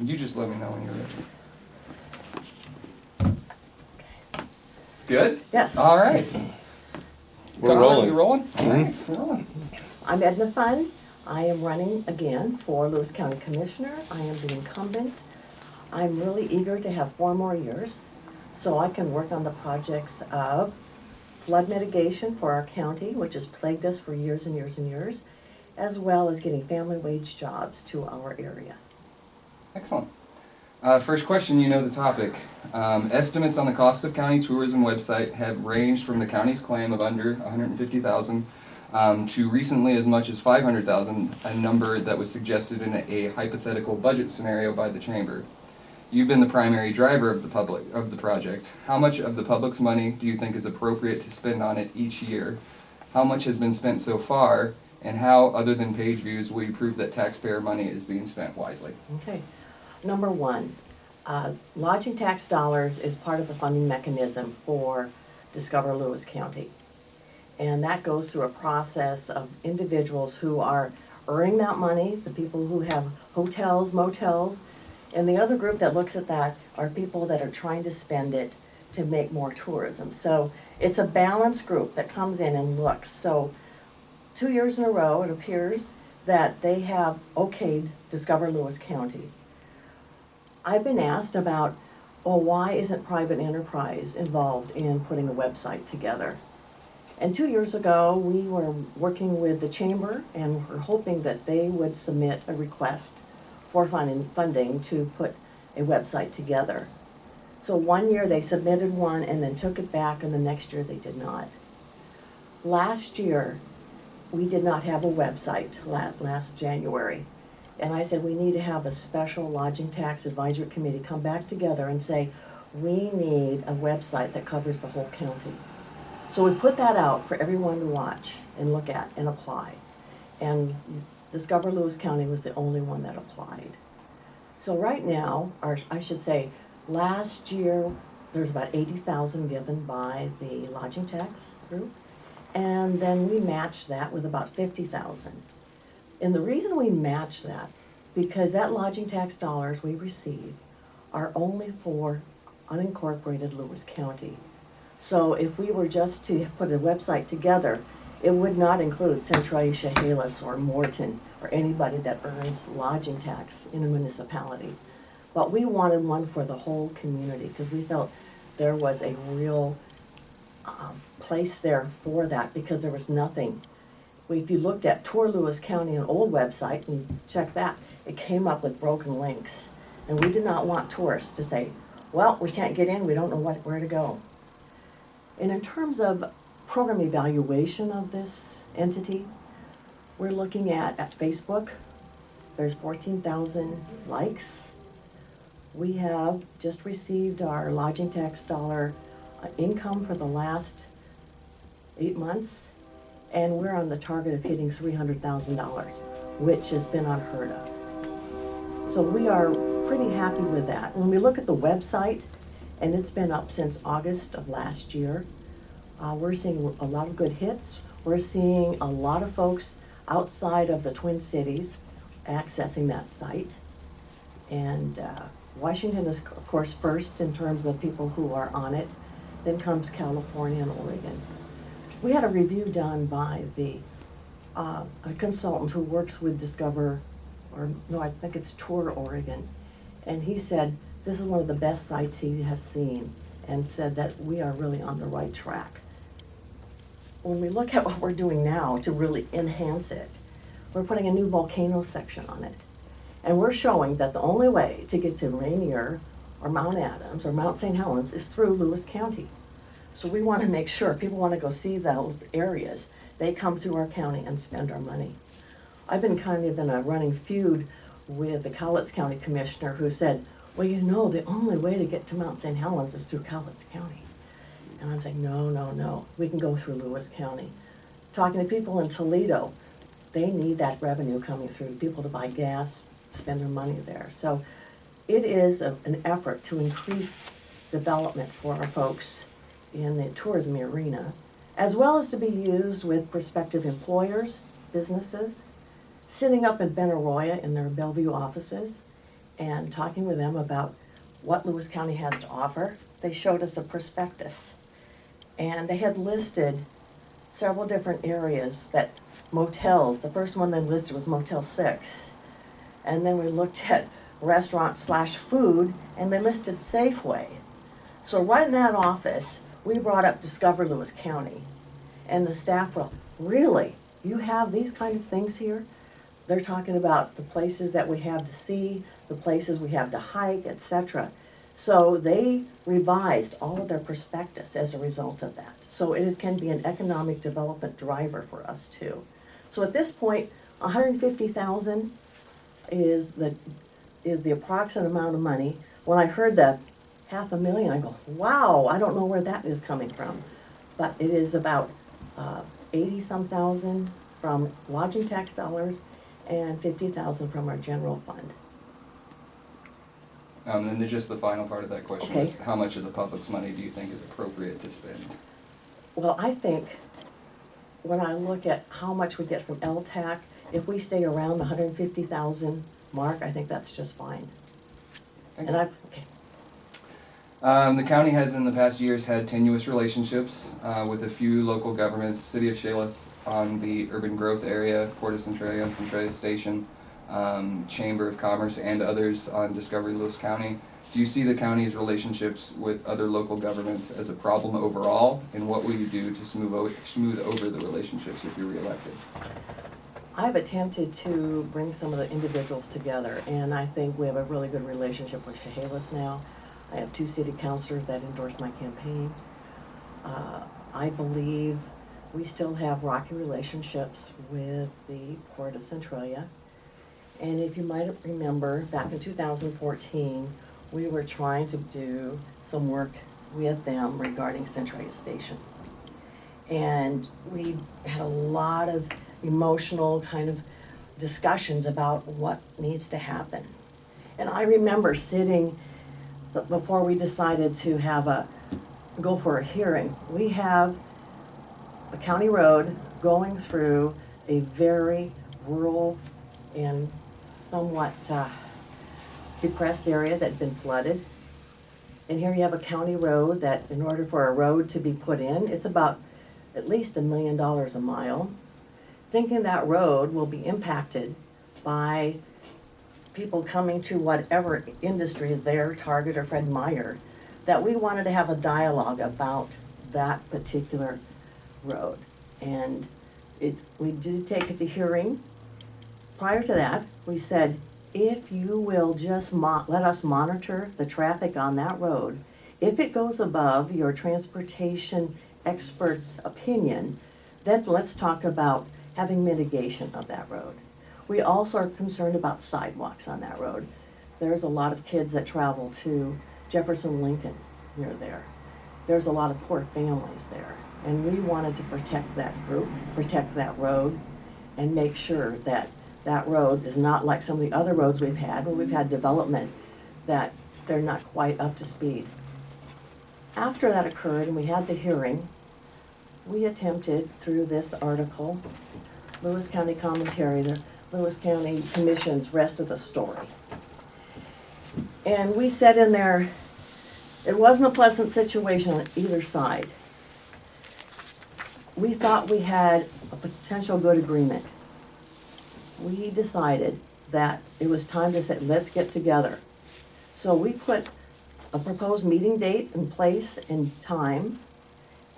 You just let me know when you're ready. Good? Yes. All right. We're Go, rolling. You rolling? All right, we're rolling. I'm Edna Fun. I am running again for Lewis County Commissioner. I am the incumbent. I'm really eager to have 4 more years so I can work on the projects of flood mitigation for our county, which has plagued us for years and years and years, as well as getting family wage jobs to our area. Excellent. First question, you know the topic. Estimates on the cost of county tourism website have ranged from the county's claim of under $150,000 to recently as much as $500,000, a number that was suggested in a hypothetical budget scenario by the chamber. You've been the primary driver of the project. How much of the public's money do you think is appropriate to spend on it each year? How much has been spent so far? And how, other than page views, will you prove that taxpayer money is being spent wisely? Okay. Number 1, lodging tax dollars is part of the funding mechanism for Discover Lewis County. And that goes through a process of individuals who are earning that money, the people who have hotels, motels, and the other group that looks at that are people that are trying to spend it to make more tourism. So it's a balanced group that comes in and looks. So 2 years in a row, it appears that they have okayed Discover Lewis County. I've been asked about, well, why isn't private enterprise involved in putting a website together? And 2 years ago, we were working with the chamber and we're hoping that they would submit a request for funding to put a website together. So 1 year they submitted one and then took it back, and the next year they did not. Last year, we did not have a website last January. And I said, we need to have a special lodging tax advisory committee come back together and say, we need a website that covers the whole county. So we put that out for everyone to watch and look at and apply. And Discover Lewis County was the only one that applied. So right now, or I should say, last year, there's about 80,000 given by the lodging tax group. And then we matched that with about 50,000. And the reason we match that, because that lodging tax dollars we receive are only for unincorporated Lewis County. So if we were just to put a website together, it would not include Centralia, Chehalis, or Morton, or anybody that earns lodging tax in a municipality. But we wanted one for the whole community because we felt there was a real place there for that, because there was nothing. If you looked at Tour Lewis County, an old website, and you check that, it came up with broken links. And we did not want tourists to say, well, we can't get in, we don't know where to go. And in terms of program evaluation of this entity, we're looking at Facebook. There's 14,000 likes. We have just received our lodging tax dollar income for the last 8 months, and we're on the target of hitting $300,000, which has been unheard of. So we are pretty happy with that. When we look at the website, and it's been up since August of last year, we're seeing a lot of good hits. We're seeing a lot of folks outside of the Twin Cities accessing that site. And Washington is, of course, first in terms of people who are on it. Then comes California and Oregon. We had a review done by a consultant who works with Discover, or no, I think it's Tour Oregon. And he said this is one of the best sites he has seen, and said that we are really on the right track. When we look at what we're doing now to really enhance it, we're putting a new volcano section on it. And we're showing that the only way to get to Rainier or Mount Adams or Mount St. Helens is through Lewis County. So we want to make sure people want to go see those areas, they come through our county and spend our money. I've been kind of in a running feud with the Cowlitz County Commissioner, who said, well, you know, the only way to get to Mount St. Helens is through Cowlitz County. And I'm saying, no, we can go through Lewis County. Talking to people in Toledo, they need that revenue coming through, people to buy gas, spend their money there. So it is an effort to increase development for our folks in the tourism arena, as well as to be used with prospective employers, businesses, sitting up in Benaroya in their Bellevue offices, and talking with them about what Lewis County has to offer, they showed us a prospectus. And they had listed several different areas that motels, the first one they listed was Motel 6. And then we looked at restaurant/food, and they listed Safeway. So right in that office, we brought up Discover Lewis County. And the staff were, really? You have these kind of things here? They're talking about the places that we have to see, the places we have to hike, etc. So they revised all of their prospectus as a result of that. So can be an economic development driver for us too. So at this point, 150,000 is the approximate amount of money. When I heard the $500,000, I go, wow, I don't know where that is coming from. But it is about 80-some thousand from lodging tax dollars and 50,000 from our general fund. And then just the final part of that question Okay. is, how much of the public's money do you think is appropriate to spend? Well, I think when I look at how much we get from LTAC, if we stay around the 150,000 mark, I think that's just fine. Thank And you. okay. The county has in the past years had tenuous relationships with a few local governments, City of Chehalis on the urban growth area, Port of Centralia and Centralia Station, Chamber of Commerce, and others on Discovery Lewis County. Do you see the county's relationships with other local governments as a problem overall, and what will you do to smooth over the relationships if you're reelected? I've attempted to bring some of the individuals together, and I think we have a really good relationship with Chehalis now. I have 2 city councilors that endorse my campaign. I believe we still have rocky relationships with the Port of Centralia. And if you might remember, back in 2014, we were trying to do some work with them regarding Centralia Station. And we had a lot of emotional kind of discussions about what needs to happen. And I remember sitting, before we decided to go for a hearing, we have a county road going through a very rural and somewhat depressed area that had been flooded. And here you have a county road that, in order for a road to be put in, it's about at least $1 million a mile. Thinking that road will be impacted by people coming to whatever industry is there, Target or Fred Meyer, that we wanted to have a dialogue about that particular road. And we did take it to hearing. Prior to that, we said, if you will just let us monitor the traffic on that road, if it goes above your transportation expert's opinion, then let's talk about having mitigation of that road. We also are concerned about sidewalks on that road. There's a lot of kids that travel to Jefferson Lincoln near there. There's a lot of poor families there. And we wanted to protect that group, protect that road, and make sure that that road is not like some of the other roads we've had, when we've had development, that they're not quite up to speed. After that occurred and we had the hearing, we attempted through this article, Lewis County Commentary, the Lewis County Commission's Rest of the Story. And we said in there, it wasn't a pleasant situation on either side. We thought we had a potential good agreement. We decided that it was time to say, let's get together. So we put a proposed meeting date in place and time,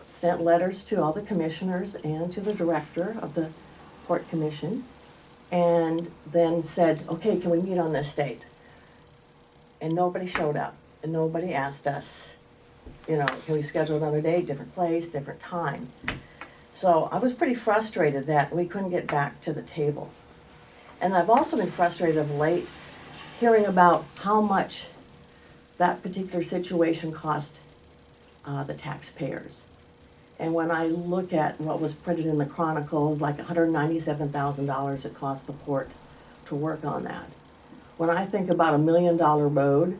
sent letters to all the commissioners and to the director of the Port Commission, and then said, okay, can we meet on this date? And nobody showed up, and nobody asked us, can we schedule another date, different place, different time? So I was pretty frustrated that we couldn't get back to the table. And I've also been frustrated of late hearing about how much that particular situation cost the taxpayers. And when I look at what was printed in the Chronicle, it was like $197,000 it cost the port to work on that. When I think about $1 million road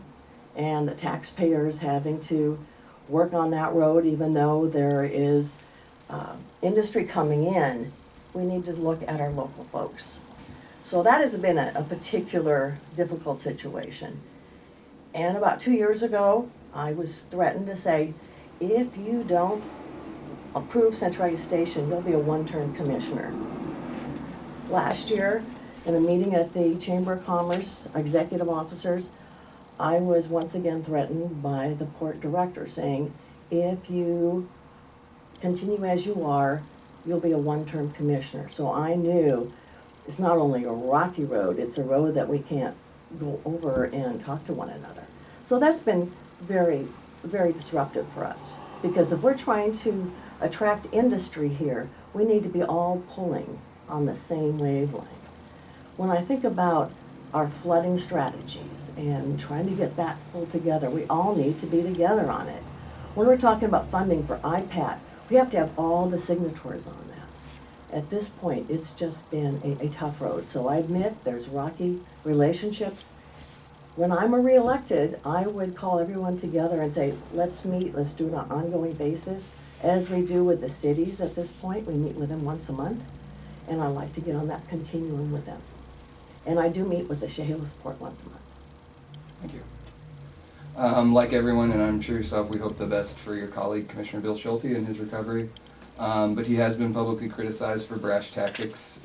and the taxpayers having to work on that road, even though there is industry coming in, we need to look at our local folks. So that has been a particular difficult situation. And about 2 years ago, I was threatened to say, if you don't approve Centralia Station, you'll be a one-term commissioner. Last year, in a meeting at the Chamber of Commerce executive officers, I was once again threatened by the port director saying, if you continue as you are, you'll be a one-term commissioner. So I knew it's not only a rocky road, it's a road that we can't go over and talk to one another. So that's been very, very disruptive for us. Because if we're trying to attract industry here, we need to be all pulling on the same wavelength. When I think about our flooding strategies and trying to get that pulled together, we all need to be together on it. When we're talking about funding for IPAT, we have to have all the signatories on that. At this point, it's just been a tough road. So I admit there's rocky relationships. When I'm reelected, I would call everyone together and say, let's meet, let's do it on an ongoing basis. As we do with the cities at this point, we meet with them once a month. And I like to get on that continuum with them. And I do meet with the Chehalis Port once a month. Thank you. Like everyone, and I'm sure yourself, we hope the best for your colleague, Commissioner Bill Schulte, in his recovery. But he has been publicly criticized for brash tactics,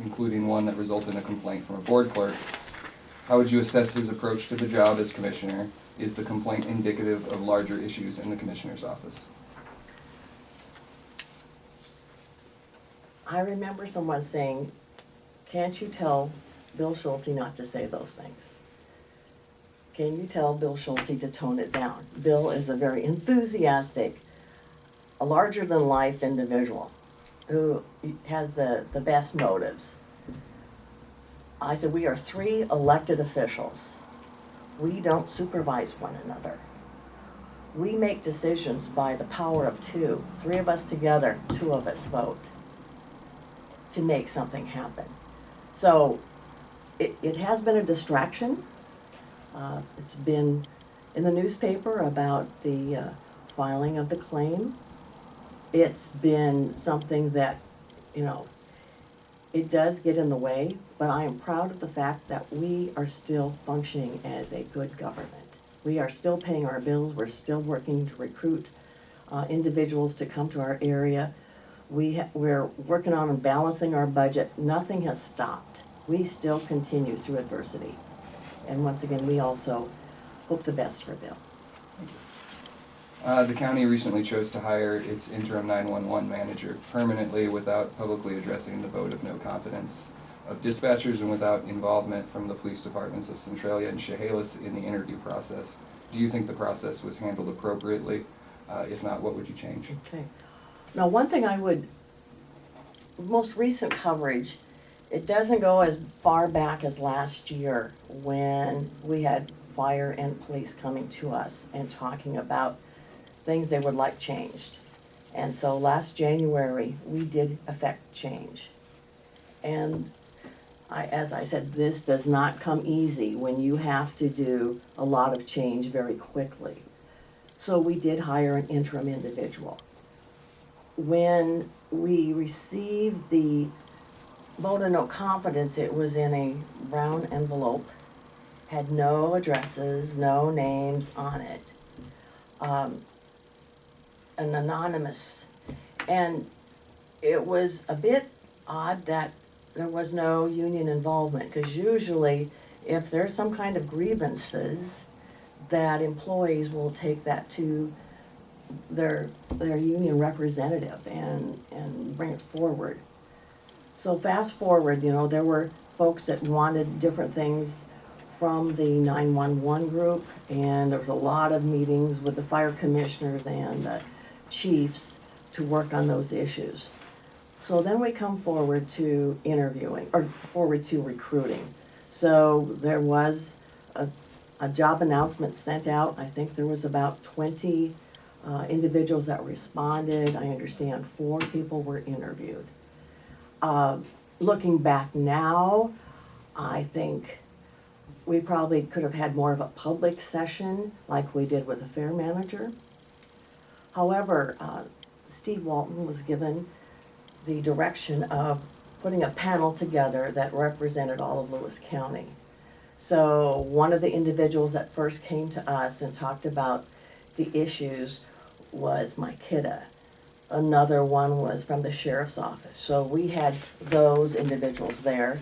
including one that resulted in a complaint from a board clerk. How would you assess his approach to the job as commissioner? Is the complaint indicative of larger issues in the commissioner's office? I remember someone saying, can't you tell Bill Schulte not to say those things? Can you tell Bill Schulte to tone it down? Bill is a very enthusiastic, a larger-than-life individual who has the best motives. I said, we are 3 elected officials. We don't supervise one another. We make decisions by the power of 2. 3 of us together, 2 of us vote to make something happen. So it has been a distraction. It's been in the newspaper about the filing of the claim. It's been something that, it does get in the way, but I am proud of the fact that we are still functioning as a good government. We are still paying our bills. We're still working to recruit individuals to come to our area. We're working on balancing our budget. Nothing has stopped. We still continue through adversity. And once again, we also hope the best for Bill. The county recently chose to hire its interim 911 manager permanently without publicly addressing the vote of no confidence of dispatchers and without involvement from the police departments of Centralia and Chehalis in the interview process. Do you think the process was handled appropriately? If not, what would you change? Okay. Now, one thing most recent coverage, it doesn't go as far back as last year when we had fire and police coming to us and talking about things they would like changed. And so last January, we did affect change. And as I said, this does not come easy when you have to do a lot of change very quickly. So we did hire an interim individual. When we received the vote of no confidence, it was in a brown envelope, had no addresses, no names on it, an anonymous. And it was a bit odd that there was no union involvement, because usually if there's some kind of grievances, that employees will take that to their union representative and bring it forward. So fast forward, there were folks that wanted different things from the 911 group, and there was a lot of meetings with the fire commissioners and the chiefs to work on those issues. So then we come forward to recruiting. So there was a job announcement sent out. I think there was about 20 individuals that responded. I understand 4 people were interviewed. Looking back now, I think we probably could have had more of a public session like we did with the fair manager. However, Steve Walton was given the direction of putting a panel together that represented all of Lewis County. So one of the individuals that first came to us and talked about the issues was Mike Kidda. Another one was from the sheriff's office. So we had those individuals there.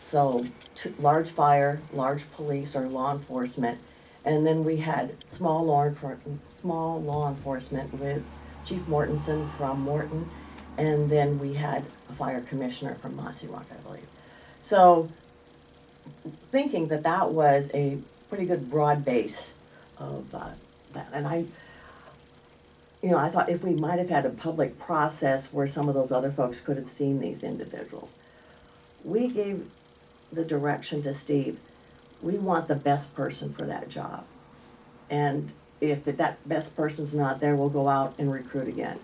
So large fire, large police or law enforcement. And then we had small law enforcement with Chief Mortensen from Morton. And then we had a fire commissioner from Mossy Rock, I believe. So thinking that that was a pretty good broad base of that. And I thought if we might have had a public process where some of those other folks could have seen these individuals. We gave the direction to Steve, we want the best person for that job. And if that best person's not there, we'll go out and recruit again.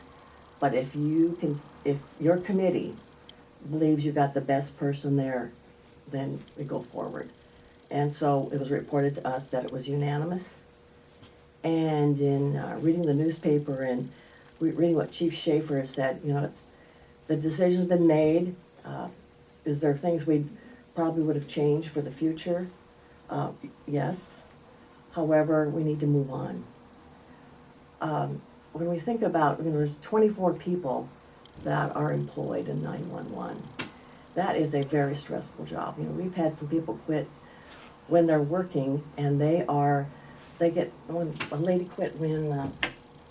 But if your committee believes you got the best person there, then we go forward. And so it was reported to us that it was unanimous. And in reading the newspaper and reading what Chief Schaefer has said, the decision's been made. Is there things we probably would have changed for the future? Yes. However, we need to move on. When we think about, there's 24 people that are employed in 911. That is a very stressful job. We've had some people quit when they're working, and a lady quit when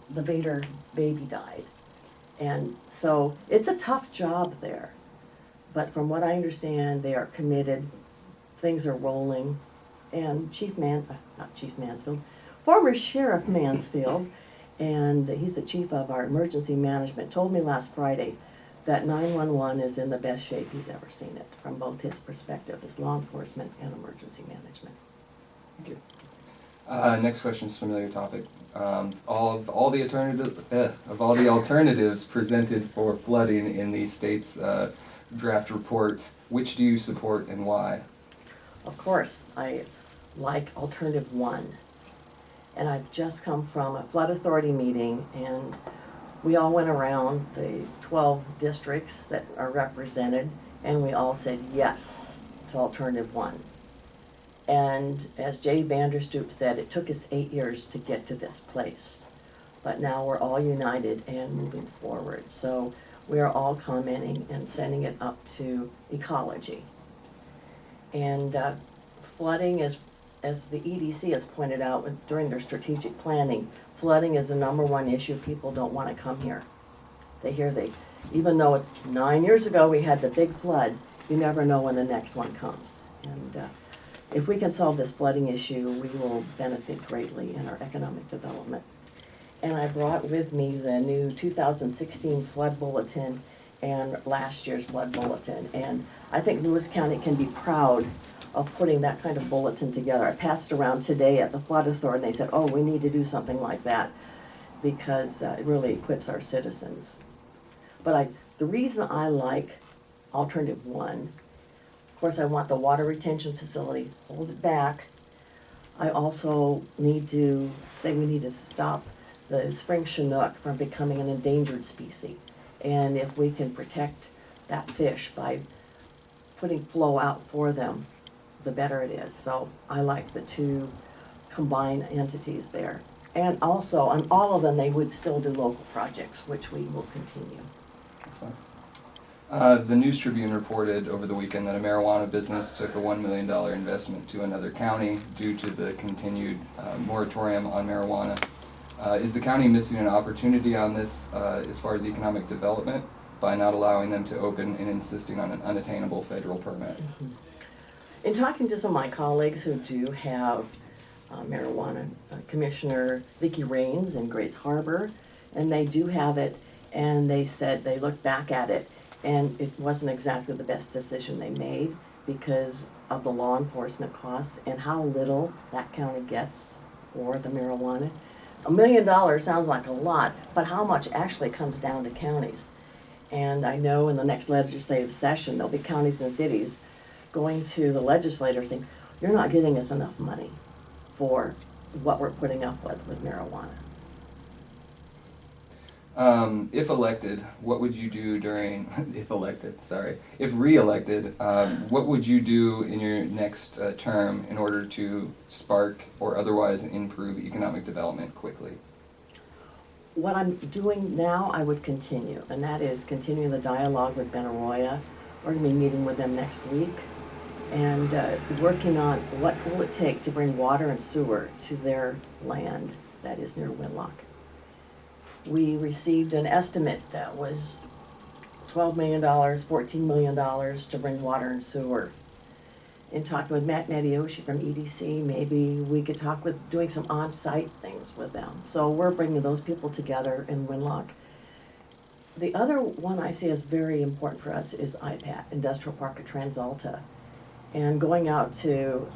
the Vader baby died. And so it's a tough job there. But from what I understand, they are committed, things are rolling, and former Sheriff Mansfield, and he's the chief of our emergency management, told me last Friday that 911 is in the best shape he's ever seen it, from both his perspective as law enforcement and emergency management. Thank you. Next question is a familiar topic. Of all the alternatives presented for flooding in the state's draft report, which do you support and why? Of course, I like alternative 1. And I've just come from a flood authority meeting, and we all went around the 12 districts that are represented, and we all said yes to alternative 1. And as Jay Vanderstoop said, it took us 8 years to get to this place. But now we're all united and moving forward. So we are all commenting and sending it up to ecology. And flooding is, as the EDC has pointed out during their strategic planning, flooding is the #1 issue. People don't want to come here. Even though it's 9 years ago we had the big flood, you never know when the next one comes. And if we can solve this flooding issue, we will benefit greatly in our economic development. And I brought with me the new 2016 flood bulletin and last year's flood bulletin. And I think Lewis County can be proud of putting that kind of bulletin together. I passed it around today at the flood authority, and they said, oh, we need to do something like that because it really equips our citizens. But the reason I like alternative 1, of course, I want the water retention facility, hold it back. I also need to say we need to stop the spring chinook from becoming an endangered species. And if we can protect that fish by putting flow out for them, the better it is. So I like the 2 combined entities there. And also, on all of them, they would still do local projects, which we will continue. Excellent. The News Tribune reported over the weekend that a marijuana business took a $1 million investment to another county due to the continued moratorium on marijuana. Is the county missing an opportunity on this as far as economic development by not allowing them to open and insisting on an unattainable federal permit? Mm-hmm. In talking to some of my colleagues who do have marijuana, Commissioner Vicki Raines in Grace Harbor, and they do have it, and they said they looked back at it, and it wasn't exactly the best decision they made because of the law enforcement costs and how little that county gets for the marijuana. $1 million sounds like a lot, but how much actually comes down to counties? And I know in the next legislative session, there'll be counties and cities going to the legislators saying, you're not giving us enough money for what we're putting up with marijuana. If elected, what would you do during, if re-elected, what would you do in your next term in order to spark or otherwise improve economic development quickly? What I'm doing now, I would continue, and that is continuing the dialogue with Benaroya. We're gonna be meeting with them next week and working on what will it take to bring water and sewer to their land that is near Winlock. We received an estimate that was $12 million, $14 million to bring water and sewer. In talking with Matt Medioshi from EDC, maybe we could talk with doing some on-site things with them. So we're bringing those people together in Winlock. The other one I see as very important for us is IPAT, Industrial Park at TransAlta. And going out to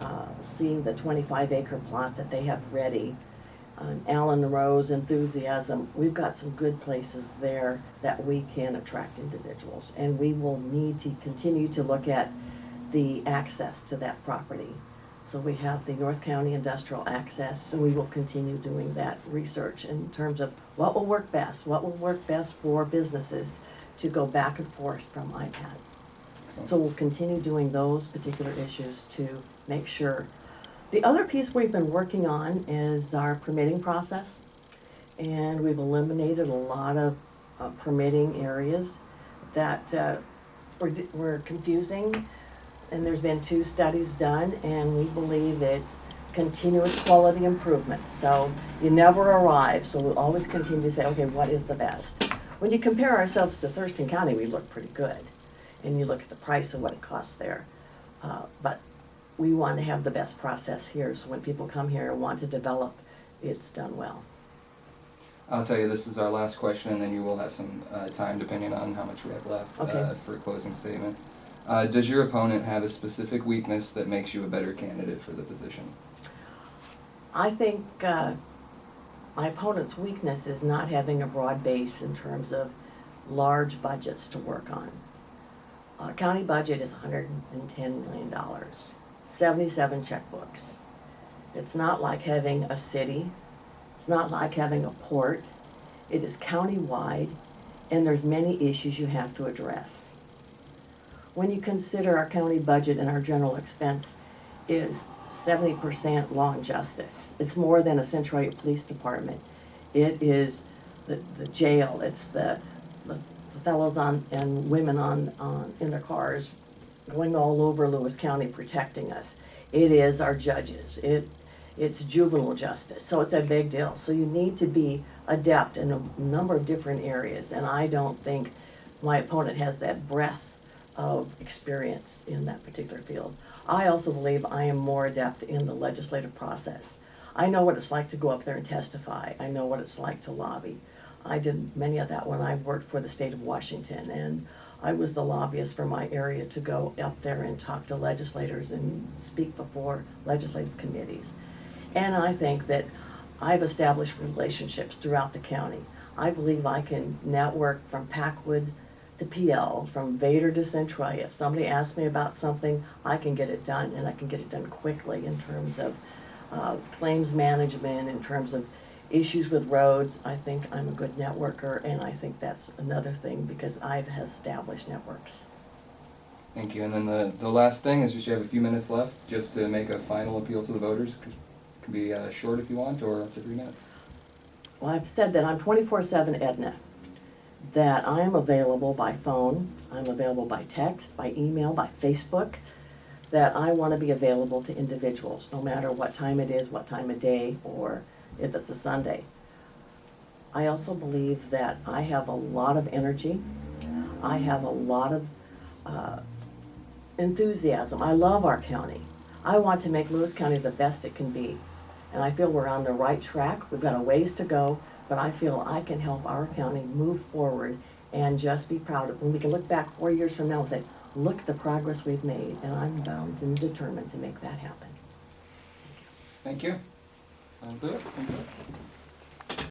seeing the 25-acre plot that they have ready, Alan Rowe's enthusiasm, we've got some good places there that we can attract individuals. And we will need to continue to look at the access to that property. So we have the North County Industrial Access, so we will continue doing that research in terms of what will work best for businesses to go back and forth from IPAT. Excellent. So we'll continue doing those particular issues to make sure. The other piece we've been working on is our permitting process, and we've eliminated a lot of permitting areas that were confusing. And there's been 2 studies done, and we believe it's continuous quality improvement. So you never arrive, so we'll always continue to say, okay, what is the best? When you compare ourselves to Thurston County, we look pretty good. And you look at the price of what it costs there. But we want to have the best process here, so when people come here and want to develop, it's done well. I'll tell you, this is our last question, and then you will have some time, depending on how much we have left, Okay. for a closing statement. Does your opponent have a specific weakness that makes you a better candidate for the position? I think my opponent's weakness is not having a broad base in terms of large budgets to work on. County budget is $110 million, 77 checkbooks. It's not like having a city, it's not like having a port. It is county-wide, and there's many issues you have to address. When you consider our county budget and our general expense is 70% law and justice. It's more than a Central Police Department. It is the jail, it's the fellows on and women on in their cars going all over Lewis County protecting us. It is our judges. It's juvenile justice. So it's a big deal. So you need to be adept in a number of different areas, and I don't think my opponent has that breadth of experience in that particular field. I also believe I am more adept in the legislative process. I know what it's like to go up there and testify. I know what it's like to lobby. I did many of that when I worked for the state of Washington, and I was the lobbyist for my area to go up there and talk to legislators and speak before legislative committees. And I think that I've established relationships throughout the county. I believe I can network from Packwood to PL, from Vader to Centralia. If somebody asks me about something, I can get it done, and I can get it done quickly in terms of claims management, in terms of issues with roads. I think I'm a good networker, and I think that's another thing because I've established networks. Thank you. And then the last thing is just you have a few minutes left just to make a final appeal to the voters. It can be short if you want, or up to 3 minutes. Well, I've said that I'm 24/7 Edna, that I'm available by phone, I'm available by text, by email, by Facebook, that I want to be available to individuals, no matter what time it is, what time of day, or if it's a Sunday. I also believe that I have a lot of energy. I have a lot of enthusiasm. I love our county. I want to make Lewis County the best it can be. And I feel we're on the right track. We've got a ways to go, but I feel I can help our county move forward and just be proud of when we can look back 4 years from now and say, look at the progress we've made, and I'm bound and determined to make that happen. Thank you. I'll do it.